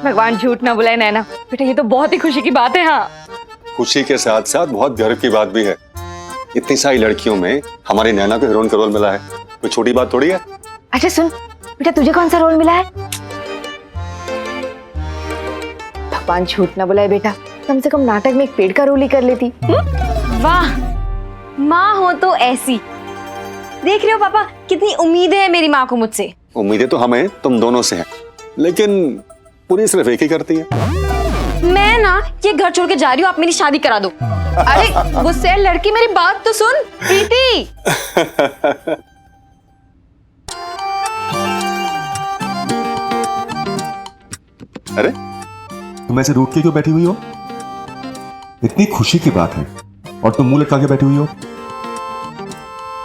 भगवान झूठ ना बुलाए नैना, बेटा ये तो बहुत ही खुशी की बात है। हाँ, खुशी के साथ साथ बहुत गर्व की बात भी है। इतनी सारी लड़कियों में हमारी नैना को हीरोइन का रोल मिला है, कोई छोटी बात थोड़ी है। अच्छा सुन बेटा, तुझे कौन सा रोल मिला है? भगवान झूठ ना बुलाए बेटा, कम से कम नाटक में एक पेड़ का रोल ही कर लेती। वाह, माँ हो तो ऐसी। देख रहे हो पापा, कितनी उम्मीदें हैं मेरी माँ को मुझसे। उम्मीदें तो हमें तुम दोनों से हैं, लेकिन पूरी सिर्फ एक ही करती है। मैं ना ये घर छोड़ के जा रही हूँ, आप मेरी शादी करा दो। अरे गुस्से लड़की, मेरी बात तो सुन। प्रीति, अरे तुम ऐसे रूठ के क्यों बैठी हुई हो? इतनी खुशी की बात है और तुम मुंह लटका के बैठी हुई हो।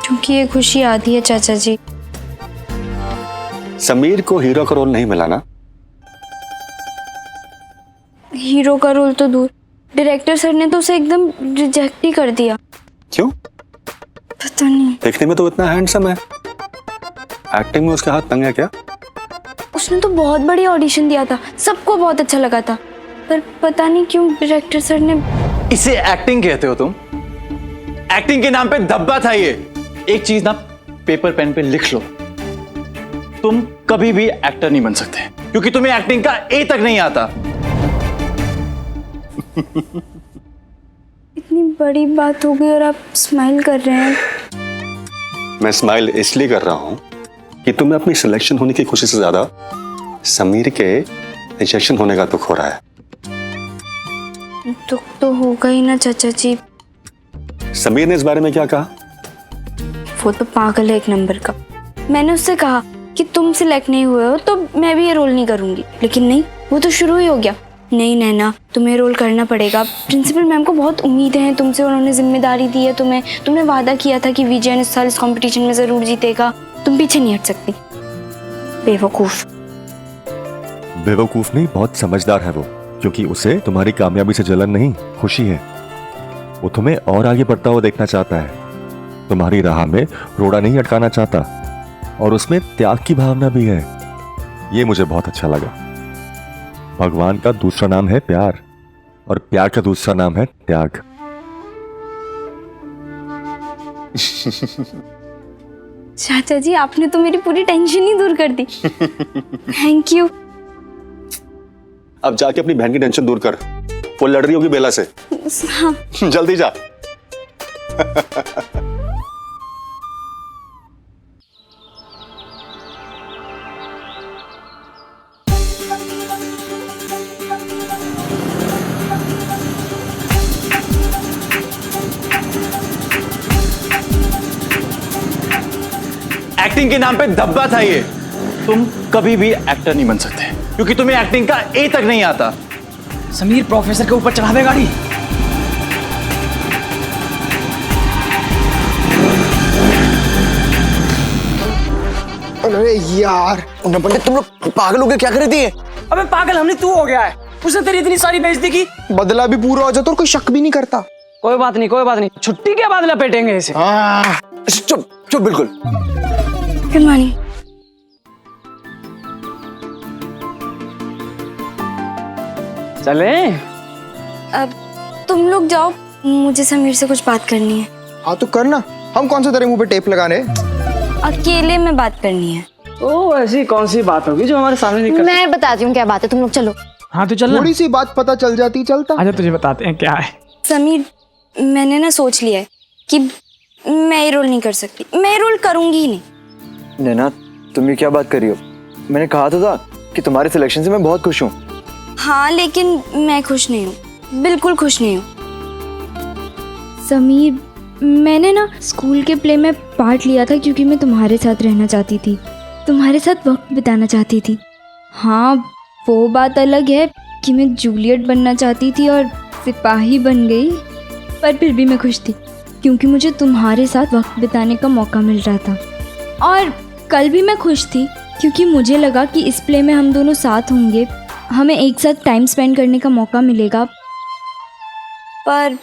क्योंकि ये खुशी आती है चाचा जी। समीर को हीरो का रोल नहीं मिला ना? हीरो का रोल तो दूर, डायरेक्टर सर ने तो उसे एकदम रिजेक्ट ही कर दिया। क्यों? पता नहीं। देखने में तो इतना हैंडसम है, एक्टिंग में उसके हाथ तंग है क्या? उसने तो बहुत बड़ी ऑडिशन दिया था, सबको बहुत अच्छा लगा था, पर पता नहीं क्यों डायरेक्टर सर ने। इसे एक्टिंग कहते हो तुम? एक्टिंग के नाम पे धब्बा था ये। एक चीज ना पेपर पेन पे लिख लो, तुम कभी भी एक्टर नहीं बन सकते, क्योंकि तुम्हें एक्टिंग का ए तक नहीं आता। इतनी बड़ी बात हो गई और आप स्माइल कर रहे हैं। मैं स्माइल इसलिए कर रहा हूं कि तुम्हें अपनी सिलेक्शन होने की खुशी से ज्यादा समीर के रिजेक्शन होने का दुख हो रहा है। दुख तो होगा ही ना चाचा जी। समीर ने इस बारे में क्या कहा? वो तो पागल है एक नंबर का। मैंने उससे कहा कि तुम सिलेक्ट नहीं हुए हो तो मैं भी ये रोल नहीं करूंगी, लेकिन नहीं, वो तो शुरू ही हो गया। नहीं नैना, तुम्हें रोल करना पड़ेगा। प्रिंसिपल मैम को बहुत उम्मीदें हैं तुमसे, उन्होंने जिम्मेदारी दी है तुम्हें। तुमने वादा किया था कि विजयन इस साल इस कंपटीशन में जरूर जीतेगा, तुम पीछे नहीं हट सकती। बेवकूफ। बेवकूफ नहीं, बहुत समझदार है वो, क्योंकि उसे तुम्हारी कामयाबी से जलन नहीं, खुशी है। वो तुम्हें और आगे बढ़ता हुआ देखना चाहता है, तुम्हारी राह में रोड़ा नहीं अटकाना चाहता, और उसमें त्याग की भावना भी है। ये मुझे बहुत अच्छा लगा। भगवान का दूसरा नाम है प्यार, और प्यार का दूसरा नाम है त्याग। चाचा जी, आपने तो मेरी पूरी टेंशन ही दूर कर दी। Thank you. अब जाके अपनी बहन की टेंशन दूर कर, वो लड़ रही होगी बेला से। हाँ। जल्दी जा। एक्टिंग के नाम पे धब्बा था ये। तुम कभी भी एक्टर नहीं बन सकते, क्योंकि तुम्हें एक्टिंग का ए तक नहीं आता। समीर प्रोफेसर के ऊपर चढ़ा दे गाड़ी। अरे यार पंडित, तुम लोग पागल हो गए, क्या कर रही थी? अबे पागल हमने तू हो गया है, उसने तेरी इतनी सारी बेइज्जती की। बदला भी पूरा हो जाता और कोई शक भी नहीं करता। कोई बात नहीं, कोई बात नहीं, छुट्टी के बाद लपेटेंगे इसे। चुप चुप बिल्कुल। Good morning. चले अब तुम लोग जाओ, मुझे समीर से कुछ बात करनी है। हाँ तो करना, हम कौन सा तेरे मुंह पे टेप लगाने? अकेले में बात करनी है। ओ ऐसी कौन सी बात होगी जो हमारे सामने नहीं कर। मैं बताती हूँ क्या बात है, तुम लोग चलो। हाँ तो चल। थोड़ी सी बात पता चल जाती, चलता। अच्छा तुझे बताते हैं क्या है। समीर, मैंने ना सोच लिया है कि मैं ये रोल नहीं कर सकती, मैं ये रोल करूंगी ही नहीं। नैना, तुम ये क्या बात कर रही हो? मैंने कहा था कि तुम्हारे सिलेक्शन से मैं बहुत खुश हूँ। हाँ, लेकिन मैं खुश नहीं हूँ, बिल्कुल खुश नहीं हूँ। समीर, मैंने ना स्कूल के प्ले में पार्ट लिया था क्योंकि मैं तुम्हारे साथ रहना चाहती थी, तुम्हारे साथ वक्त बिताना चाहती थी। हाँ, वो बात अलग है कि मैं जूलियट बनना चाहती थी और सिपाही बन गई, पर फिर भी मैं खुश थी क्योंकि मुझे तुम्हारे साथ वक्त बिताने का मौका मिल रहा था। और कल भी मैं खुश थी क्योंकि मुझे लगा कि इस प्ले में हम दोनों साथ होंगे, हमें एक साथ टाइम स्पेंड करने का मौका मिलेगा। पर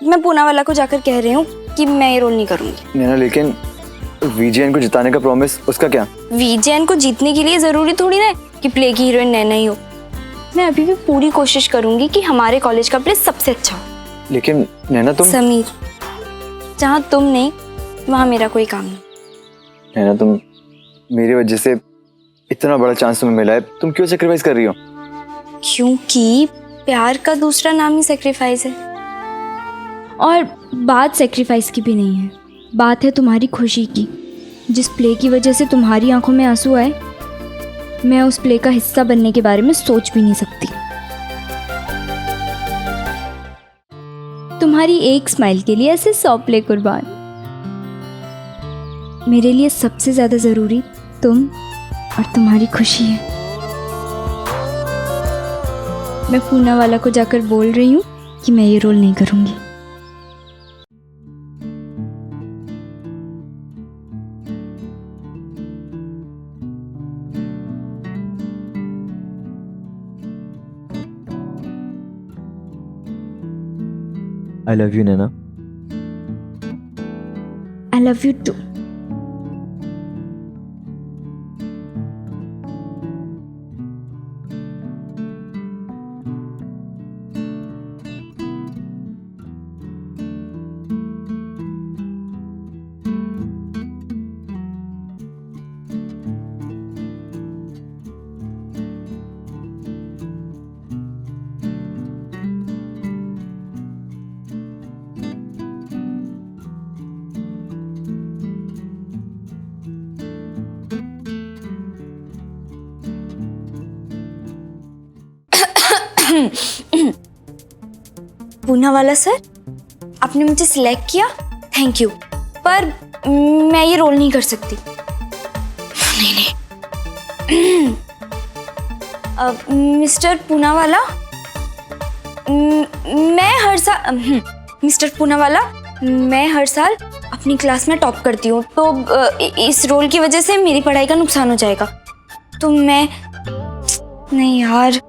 मैं पूनावाला को जाकर कह रही हूँ कि मैं ये रोल नहीं करूँगी। नैना, लेकिन वीजेएन को जिताने का प्रॉमिस, उसका क्या? वीजेएन को जीतने के लिए जरूरी थोड़ी ना है कि प्ले की हीरोइन नैना ही हो। मैं अभी भी पूरी कोशिश करूंगी कि हमारे कॉलेज का प्ले सबसे अच्छा हो। लेकिन नैना तुम समीर, जहाँ तुम नहीं वहाँ मेरा कोई काम नहीं। नैना तुम, मेरी वजह से इतना बड़ा चांस तुम्हें मिला है, तुम क्यों सेक्रीफाइस कर रही हो? क्योंकि प्यार का दूसरा नाम ही सेक्रीफाइस है। और बात सेक्रीफाइस की भी नहीं है, बात है तुम्हारी खुशी की। जिस प्ले की वजह से तुम्हारी आंखों में आंसू आए, मैं उस प्ले का हिस्सा बनने के बारे में सोच भी नहीं सकती। तुम्हारी एक स्माइल के लिए ऐसे 100 प्ले कुर्बान। मेरे लिए सबसे ज्यादा जरूरी तुम और तुम्हारी खुशी है। मैं पूनावाला को जाकर बोल रही हूँ कि मैं ये रोल नहीं करूँगी। I love you Naina. I love you too. Poonawalla sir, आपने मुझे सिलेक्ट किया, थैंक यू, पर मैं ये रोल नहीं कर सकती। नहीं। मिस्टर पूनावाला, मिस्टर पूनावाला, मैं हर साल अपनी क्लास में टॉप करती हूँ, तो इस रोल की वजह से मेरी पढ़ाई का नुकसान हो जाएगा। तो मैं नहीं यार,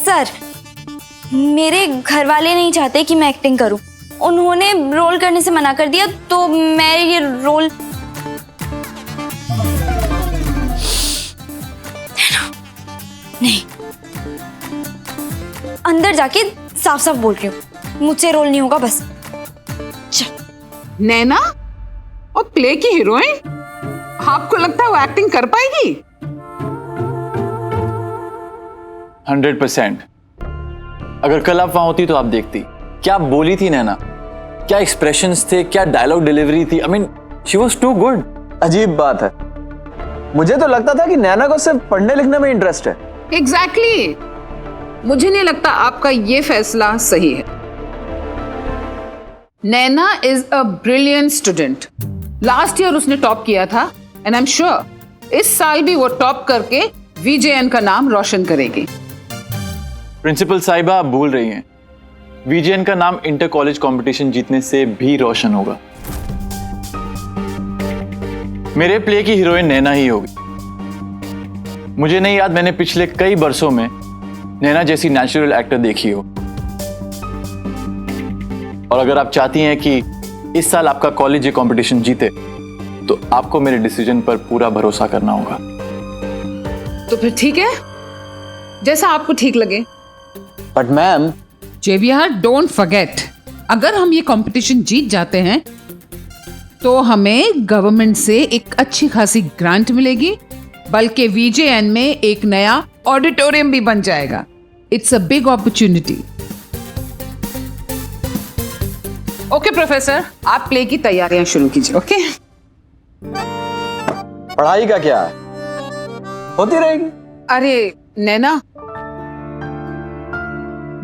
सर मेरे घर वाले नहीं चाहते कि मैं एक्टिंग करूं। उन्होंने रोल करने से मना कर दिया, तो मैं ये रोल नहीं, अंदर जाके साफ साफ बोल रही हूँ, मुझसे रोल नहीं होगा बस। नैना और प्ले की हीरोइन, आपको लगता है वो एक्टिंग कर पाएगी? 100%। अगर कल आप वहां होती तो आप देखती क्या बोली थी नैना, क्या एक्सप्रेशंस थे, क्या डायलॉग डिलीवरी थी। I mean she was too good. अजीब बात है, मुझे तो लगता था कि नैना को सिर्फ पढ़ने लिखने में इंटरेस्ट है। एग्जैक्टली। मुझे नहीं लगता आपका ये फैसला सही है। Naina is a brilliant student. Last year उसने टॉप किया था, एंड आई एम श्योर इस साल भी वो टॉप करके वीजेएन का नाम रोशन करेगी। प्रिंसिपल साहिबा आप भूल रही हैं, वीजेएन का नाम इंटर कॉलेज कंपटीशन जीतने से भी रोशन होगा। मेरे प्ले की हीरोइन नैना ही होगी। मुझे नहीं याद मैंने पिछले कई बरसों में नैना जैसी नेचुरल एक्टर देखी हो। और अगर आप चाहती हैं कि इस साल आपका कॉलेज ये कंपटीशन जीते, तो आपको मेरे डिसीजन पर पूरा भरोसा करना होगा। तो फिर ठीक है, जैसा आपको ठीक लगे। But ma'am, Xavier don't forget, अगर हम ये कंपटीशन जीत जाते हैं तो हमें गवर्नमेंट से एक अच्छी खासी ग्रांट मिलेगी, बल्कि वीजेएन में एक नया ऑडिटोरियम भी बन जाएगा। It's a big opportunity. Okay professor, आप प्ले की तैयारियां शुरू कीजिए। ओके पढ़ाई का क्या है, होती रहेगी। अरे नैना,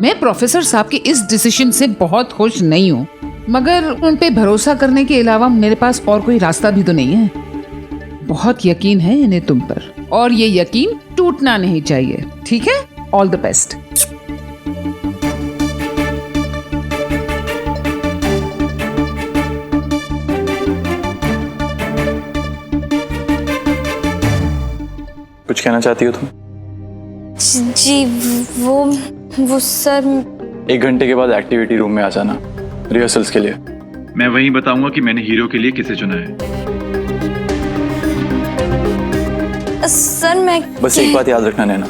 मैं प्रोफेसर साहब के इस डिसीजन से बहुत खुश नहीं हूँ, मगर उन पे भरोसा करने के अलावा मेरे पास और कोई रास्ता भी तो नहीं है। बहुत यकीन है इन्हें तुम पर, और ये यकीन टूटना नहीं चाहिए। ठीक है, ऑल द बेस्ट। कुछ कहना चाहती हो तुम? जी वो सर, 1 घंटे के बाद एक्टिविटी रूम में आ जाना। रिहर्सल्स के लिए। मैं वही बताऊंगा कि मैंने हीरो के लिए किसे चुना है। सर मैं बस एक बात याद रखना नैना,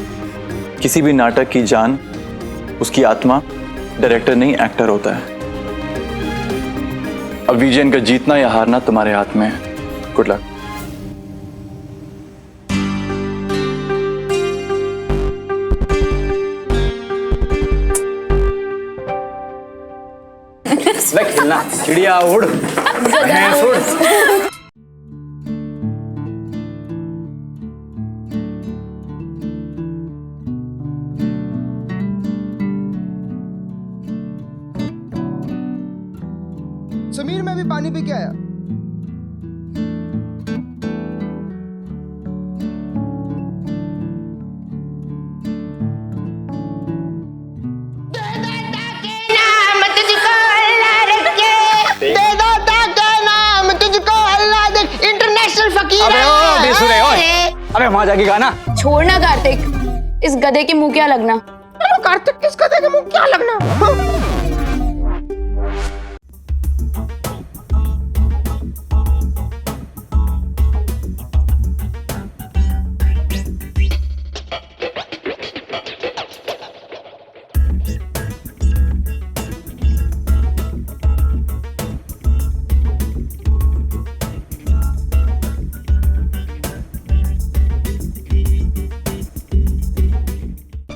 किसी भी नाटक की जान, उसकी आत्मा डायरेक्टर नहीं एक्टर होता है। अब विजयन का जीतना या हारना तुम्हारे हाथ में है। Good luck. खेलना चिड़िया उड़ भैंस उड़। समीर मैं भी पानी पी के आया। इंटरनेशनल फकीर। अबे वहां जाके गाना। छोड़ना कार्तिक, इस गधे के मुंह क्या लगना। कार्तिक किस गधे के मुंह क्या लगना।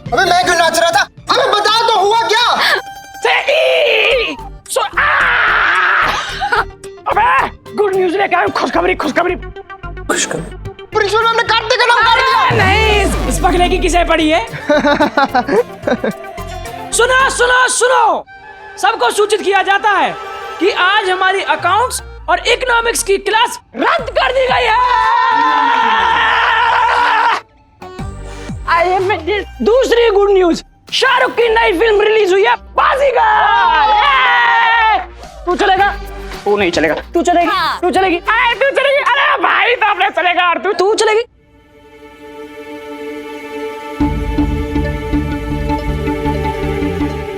अबे मैं क्यों नाच रहा था? अबे बता तो हुआ क्या? अबे गुड न्यूज लेके आया हूं। खुशखबरी खुशखबरी। प्रिंसिपल मैम ने कार्तिक का नाम काट दिया। नहीं, इस पगले की किसे पड़ी है? सुनो सुनो सुनो, सबको सूचित किया जाता है कि आज हमारी अकाउंट्स और इकोनॉमिक्स की क्लास रद्द कर दी गई है। दूसरी गुड न्यूज, शाहरुख की नई फिल्म रिलीज हुई है, बाजीगर। तू चलेगा? तू नहीं चलेगा। तू चलेगी? हाँ। तू चलेगी? तू चलेगी? अरे भाई तो अपने चलेगा। और तू चलेगी?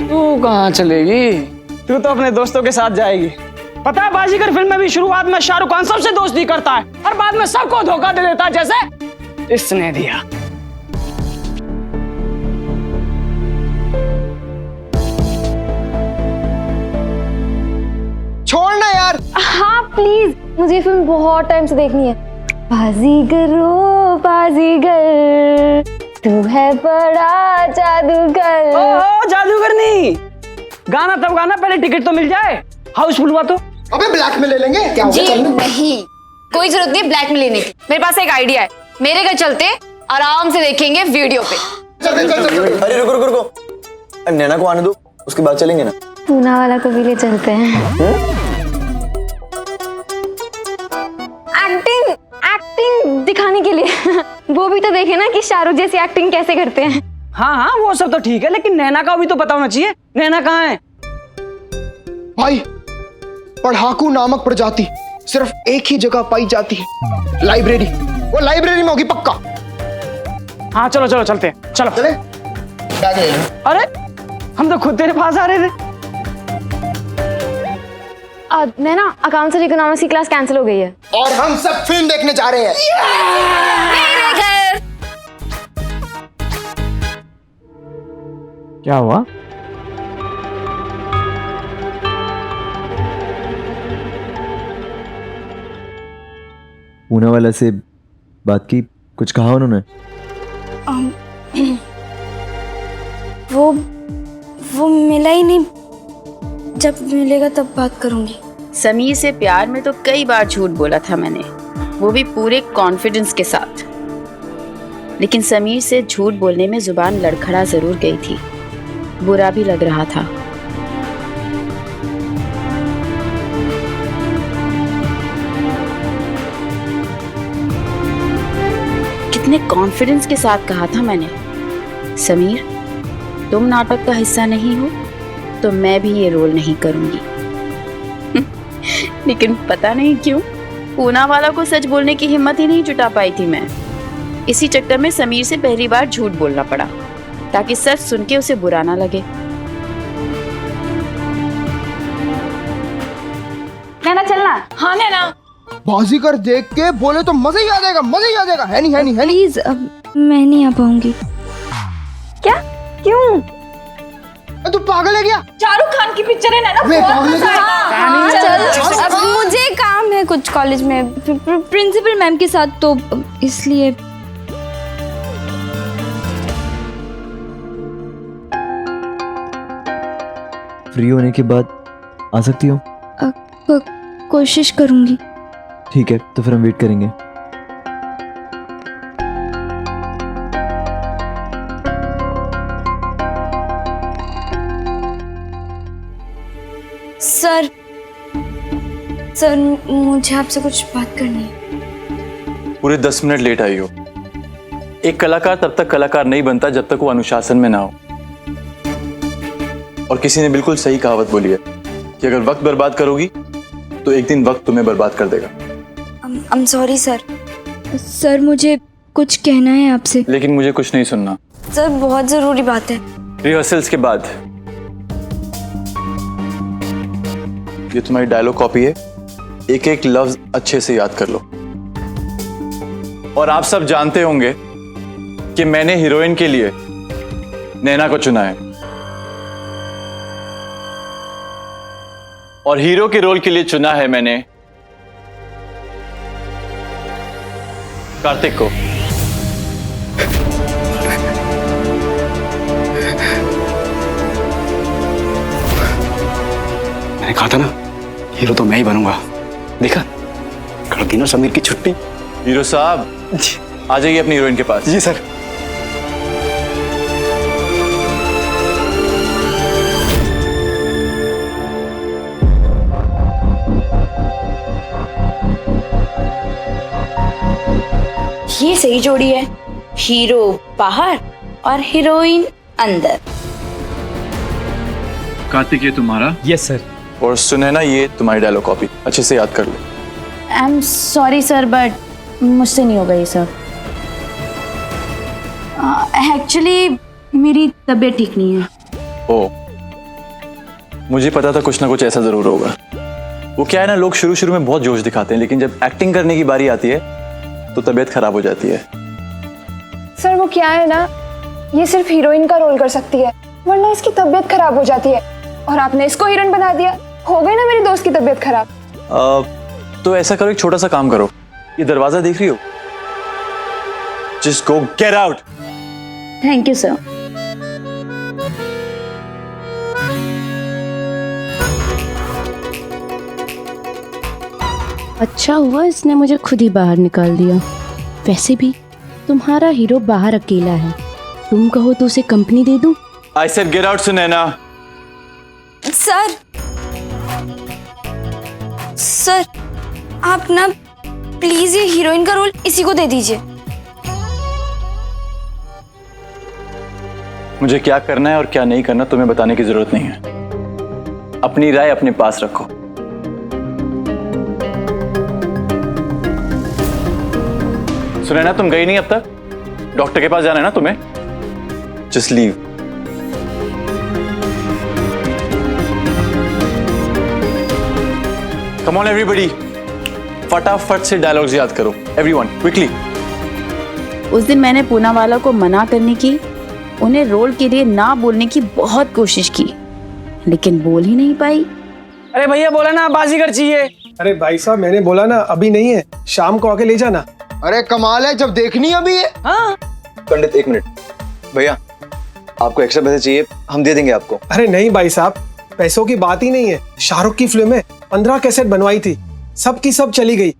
तू कहाँ चलेगी? तू तो अपने दोस्तों के साथ जाएगी। पता है बाजीगर फिल्म में भी शुरुआत में शाहरुख खान सबसे दोस्ती करता है और बाद में सबको धोखा दे देता है, जैसे इसने दिया। छोड़ना यार। हाँ प्लीज, मुझे ये फिल्म बहुत टाइम से देखनी है। बाजीगर ओ बाजीगर, तू है बड़ा जादूगर। ओ जादूगर नहीं, गाना तब गाना, पहले टिकट तो मिल जाए। हाउसफुल हुआ तो। अबे ब्लैक में ले लेंगे क्या होगा? जी नहीं, कोई जरूरत नहीं ब्लैक में लेने की। मेरे पास एक आइडिया है, मेरे घर चलते आराम से देखेंगे वीडियो पे। चल। अरे रुको रुको रुको, नैना को आने दो, उसके बाद चलेंगे ना। पूना वाला को भी ले चलते हैं। एक्टिंग दिखाने के लिए। वो भी तो देखे ना कि शाहरुख जैसी एक्टिंग कैसे करते हैं। हाँ हाँ वो सब तो ठीक है, लेकिन नैना का भी तो पता होना चाहिए। नैना कहाँ है? भाई पढ़ाकू नामक प्रजाति सिर्फ एक ही जगह पाई जाती है, लाइब्रेरी। वो लाइब्रेरी में होगी पक्का। हाँ चलो चलो चलते हैं, चलो। चले बैग ले लो। अरे हम तो खुद तेरे पास आ रहे थे। नैना, अकाउंट्स और इकोनॉमिक्स की क्लास कैंसिल हो गई है और हम सब फिल्म देखने जा रहे हैं। क्या हुआ? पूना वाला से बात की, कुछ कहा उन्होंने? वो मिला ही नहीं, जब मिलेगा तब बात करूंगी। समीर से प्यार में तो कई बार झूठ बोला था मैंने, वो भी पूरे कॉन्फिडेंस के साथ। लेकिन समीर से झूठ बोलने में जुबान लड़खड़ा जरूर गई थी, बुरा भी लग रहा था। कितने कॉन्फिडेंस के साथ कहा था मैंने, समीर तुम नाटक का हिस्सा नहीं हो तो मैं भी ये रोल नहीं करूंगी। लेकिन पता नहीं क्यों पूना वाला को सच बोलने की हिम्मत ही नहीं जुटा पाई थी मैं। इसी चक्कर में समीर से पहली बार झूठ बोलना पड़ा ताकि सच सुन के उसे बुरा ना लगे। नैना चलना। हाँ नैना। बाजीगर देख के बोले तो मजा ही आ जाएगा, मजा ही आ जाएगा। है नहीं, है नहीं, है नहीं। प्लीज अब मैं नहीं आ पाऊंगी। क्या? क्यों? तू पागल है क्या? शाहरुख खान की पिक्चर है नैना। वे पागल है क्या? चल अब मुझे काम है कुछ कॉलेज में प्रिंसिपल मैम के साथ, तो इसलिए। फ्री होने के बाद आ सकती हो? कोशिश करूंगी। ठीक है, तो फिर हम वेट करेंगे। सर मुझे आपसे कुछ बात करनी है। पूरे 10 मिनट लेट आई हो। एक कलाकार तब तक कलाकार नहीं बनता जब तक वो अनुशासन में ना हो। और किसी ने बिल्कुल सही कहावत बोली है कि अगर वक्त बर्बाद करोगी तो एक दिन वक्त तुम्हें बर्बाद कर देगा। I'm sorry sir. सर मुझे कुछ कहना है आपसे। लेकिन मुझे कुछ नहीं सुनना। सर बहुत जरूरी बात है। रिहर्सल्स के बाद। ये तुम्हारी डायलॉग कॉपी है, एक एक लफ्ज अच्छे से याद कर लो। और आप सब जानते होंगे कि मैंने हीरोइन के लिए नैना को चुना है और हीरो के रोल के लिए चुना है मैंने कार्तिक को। मैंने कहा था ना, हीरो तो मैं ही बनूंगा। देखा, कर दी ना समीर की छुट्टी। हीरो साहब आ जाइए अपनी हीरोइन के पास। जी सर। ये सही जोड़ी है, हीरो बाहर और हीरोइन अंदर। कार्तिक ये तुम्हारा? Yes sir. और सुनैना ये तुम्हारी डायलॉग कॉपी, अच्छे से याद कर लो। I am sorry sir, but मुझसे नहीं होगा ये सब। एक्चुअली मेरी तबीयत ठीक नहीं है। ओ, मुझे पता था कुछ ना कुछ ऐसा जरूर होगा। वो क्या है ना, लोग शुरू शुरू में बहुत जोश दिखाते हैं, लेकिन जब एक्टिंग करने की बारी आती है तो तबीयत खराब हो जाती है। सर वो क्या है ना, ये सिर्फ हीरोइन का रोल कर सकती है, वरना इसकी तबीयत खराब हो जाती है। और आपने इसको हीरोइन बना दिया, हो गई ना मेरी दोस्त की तबीयत खराब। तो ऐसा करो, एक छोटा सा काम करो। ये दरवाजा देख रही हो? Just go get out. Thank you sir. अच्छा हुआ इसने मुझे खुद ही बाहर निकाल दिया। वैसे भी तुम्हारा हीरो बाहर अकेला है, तुम कहो तो उसे कंपनी दे दूं? I said get out Sunaina. Sir आप ना प्लीज ये हीरोइन का रोल इसी को दे दीजिए। मुझे क्या करना है और क्या नहीं करना तुम्हें बताने की जरूरत नहीं है। अपनी राय अपने पास रखो। सुनैना तुम गई नहीं अब तक? डॉक्टर के पास जाना है ना तुम्हें? Just leave. Come on everybody, फटाफट से डायलॉग्स याद करो। Everyone quickly. उस दिन मैंने पूनावाला को मना करने की, उन्हें रोल के लिए ना बोलने की बहुत कोशिश की, लेकिन बोल ही नहीं पाई। अरे भैया बोला ना बाजीगर चाहिए। अरे भाई साहब मैंने बोला ना अभी नहीं है, शाम को आके ले जाना। अरे कमाल है, जब देखनी अभी है। हाँ पंडित एक मिनट, भैया आपको एक्स्ट्रा पैसे चाहिए, हम दे देंगे आपको। अरे नहीं भाई साहब, पैसों की बात ही नहीं है। शाहरुख की फिल्म में 15 कैसेट बनवाई थी, सब की सब चली गई।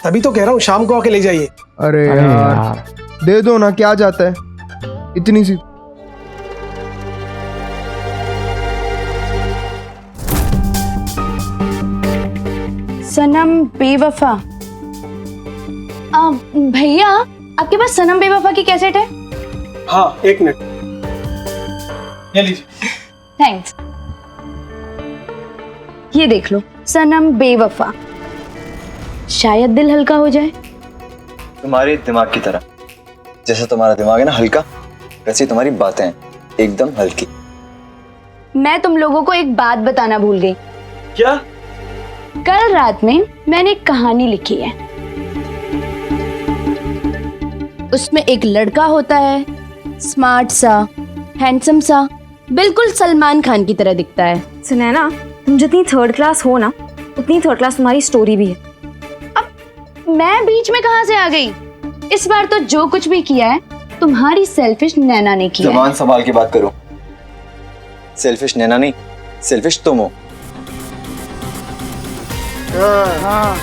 तभी तो कह रहा हूँ शाम को आके ले जाइए। अरे यार दे दो ना, क्या जाता है इतनी सी। सनम बेवफा। भैया आपके पास सनम बेवफा की कैसेट है? हाँ एक मिनट, ये लीजिए। थैंक्स। ये देख लो, सनम बेवफा, शायद दिल हल्का हो जाए। तुम्हारे दिमाग की तरह, जैसे तुम्हारा दिमाग है ना हल्का, वैसे तुम्हारी बातें हैं एकदम हल्की। मैं तुम लोगों को एक बात बताना भूल गई। क्या? कल रात में मैंने एक कहानी लिखी है। उसमें एक लड़का होता है, स्मार्ट सा, हैंडसम सा, बिल्कुल सलमान खान की तरह दिखता है। सुनैना, तुम जितनी थर्ड क्लास हो ना, उतनी थर्ड क्लास तुम्हारी स्टोरी भी है। अब मैं बीच में कहां से आ गई? इस बार तो जो कुछ भी किया है तुम्हारी सेल्फिश नैना ने किया है। जबान संभाल के बात करो। सेल्फिश नैना नहीं, सेल्फिश तुम हो। हाँ।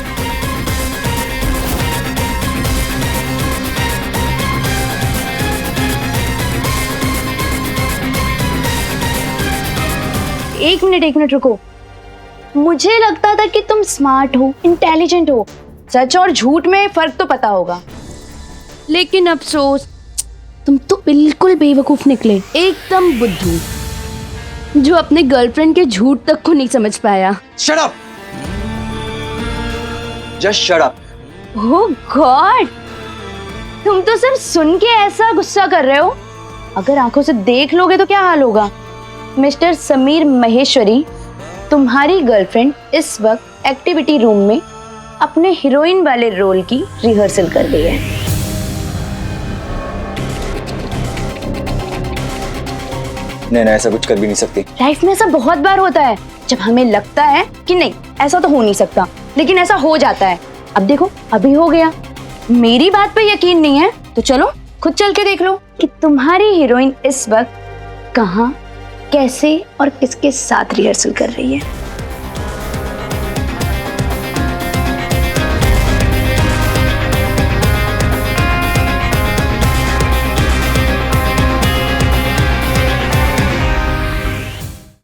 एक मिनट रुको। मुझे लगता था कि तुम स्मार्ट हो, इंटेलिजेंट हो, सच और झूठ में फर्क तो पता होगा। लेकिन अफसोस, तुम तो बिल्कुल बेवकूफ निकले, एकदम बुद्धू, जो अपने गर्लफ्रेंड के झूठ तक को नहीं समझ पाया। Shut up, just shut up. Oh God, तुम तो सिर्फ सुन के ऐसा गुस्सा कर रहे हो, अगर आंखों से देख लोगे तो क्या हाल होगा। मिस्टर समीर महेश्वरी, तुम्हारी गर्लफ्रेंड इस वक्त एक्टिविटी रूम में अपने हीरोइन वाले रोल की रिहर्सल कर रही है। नैना ऐसा कुछ कर भी नहीं सकती। लाइफ में ऐसा बहुत बार होता है, जब हमें लगता है कि नहीं ऐसा तो हो नहीं सकता, लेकिन ऐसा हो जाता है। अब देखो, अभी हो गया। मेरी बात पे यकीन नहीं है तो चलो खुद चल के देख लो कि तुम्हारी हीरोइन इस वक्त कहाँ, कैसे और किसके साथ रिहर्सल कर रही है।